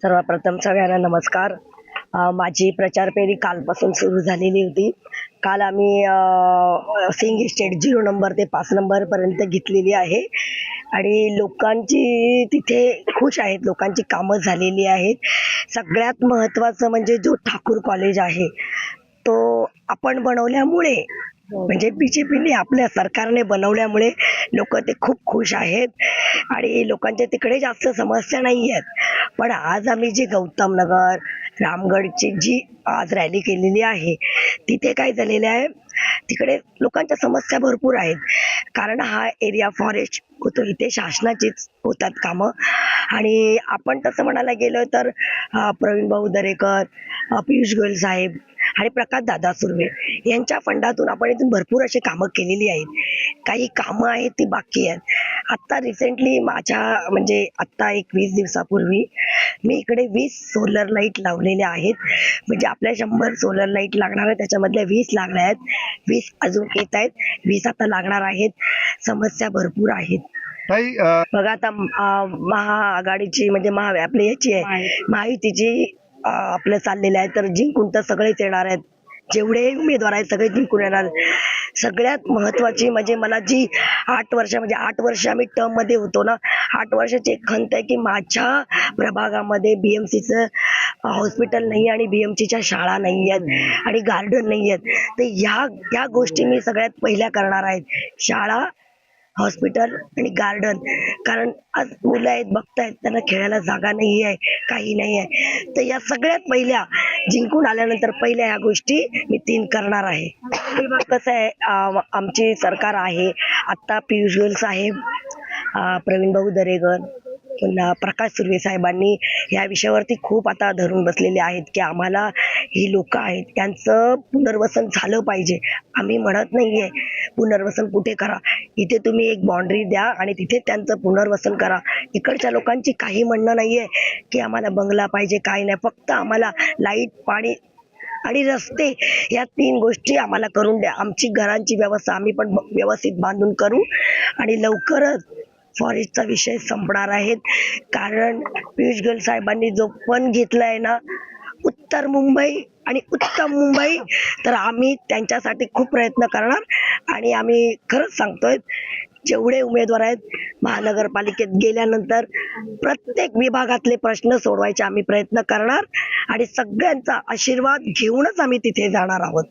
सर्वप्रथम सगळ्यांना नमस्कार. माझी प्रचार फेरी कालपासून सुरू झालेली होती. काल आम्ही सिंग इस्टेट 0 नंबर ते 5 नंबरपर्यंत घेतलेली आहे आणि लोकांची तिथे खुश आहेत. लोकांची कामं झालेली आहेत. सगळ्यात महत्त्वाचं म्हणजे जो ठाकूर कॉलेज आहे तो आपण बनवल्यामुळे म्हणजे बीजेपीने आपल्या सरकारने बनवल्यामुळे लोक ते खूप खुश आहेत आणि लोकांच्या तिकडे जास्त समस्या नाही आहेत. पण आज आम्ही जी गौतम नगर रामगडची जी आज रॅली केलेली आहे तिथे काय झालेलं आहे, तिकडे लोकांच्या समस्या भरपूर आहेत. कारण हा एरिया फॉरेस्ट होतो, इथे शासनाचीच होतात कामं. आणि आपण तसं म्हणायला गेलो तर प्रवीण भाऊ दरेकर, पियुष गोयल साहेब आणि प्रकाश दादा सुर्वे यांच्या फंडातून आपण इथून भरपूर अशी कामं केलेली आहेत. काही कामं आहेत ती बाकी आहेत. आत्ता रिसेंटली माझ्या म्हणजे आत्ता एक 20 दिवसापूर्वी मी इकडे 20 सोलर लाईट लावलेल्या आहेत. म्हणजे आपल्या 100 सोलर लाईट लागणार आहेत, त्याच्यामधल्या 20 लागल्या आहेत, 20 अजून येत आहेत, 20 आता लागणार आहेत. समस्या भरपूर आहेत. बघा आता महाआघाडीची म्हणजे आपली याची आहे महायुतीची आपलं चाललेलं आहे, तर जिंकून तर सगळेच येणार आहेत. जेवढे उमेदवार आहेत सगळे जिंकून येणार. सगळ्यात महत्वाची म्हणजे मला जी 8 वर्ष आम्ही टर्म मध्ये होतो ना, 8 वर्षाची एक खंत आहे की माझ्या प्रभागामध्ये बीएमसीचं हॉस्पिटल नाही आणि बीएमसीच्या शाळा नाही आहेत आणि गार्डन नाही आहेत. तर ह्या गोष्टी मी सगळ्यात पहिल्या करणार आहेत. शाळा, हॉस्पिटल आणि गार्डन. कारण आज मुलं आहेत, बघतायत, त्यांना खेळायला जागा नाही आहे, काही नाही आहे. तर या सगळ्यात पहिल्या जिंकून आल्यानंतर पहिल्या ह्या गोष्टी मी 3 करणार आहे. कसं आहे, आमची सरकार आहे आत्ता पियुष गोयल साहेब, प्रवीण भाऊ दरेकर, पुन्हा प्रकाश सुर्वे साहेबांनी या विषयावरती खूप आता धरून बसलेले आहेत की आम्हाला ही लोक आहेत त्यांचं पुनर्वसन झालं पाहिजे. आम्ही म्हणत नाहीये पुनर्वसन कुठे करा, इथे तुम्ही एक बाउंड्री द्या आणि तिथे त्यांचं पुनर्वसन करा. इकडच्या लोकांची काही म्हणणं नाहीये की आम्हाला बंगला पाहिजे, काही नाही. फक्त आम्हाला लाईट, पाणी आणि रस्ते या 3 गोष्टी आम्हाला करून द्या. आमची घरांची व्यवस्था आम्ही पण व्यवस्थित बांधून करू आणि लवकरच फॉरेस्टचा विषय संपणार आहेत. कारण पियुष गोयल साहेबांनी जो पण घेतलाय ना उत्तर मुंबई आणि उत्तम मुंबई, तर आम्ही त्यांच्यासाठी खूप प्रयत्न करणार. आणि आम्ही खरंच सांगतोय, जेवढे उमेदवार आहेत महानगरपालिकेत गेल्यानंतर प्रत्येक विभागातले प्रश्न सोडवायचे आम्ही प्रयत्न करणार आणि सगळ्यांचा आशीर्वाद घेऊनच आम्ही तिथे जाणार आहोत.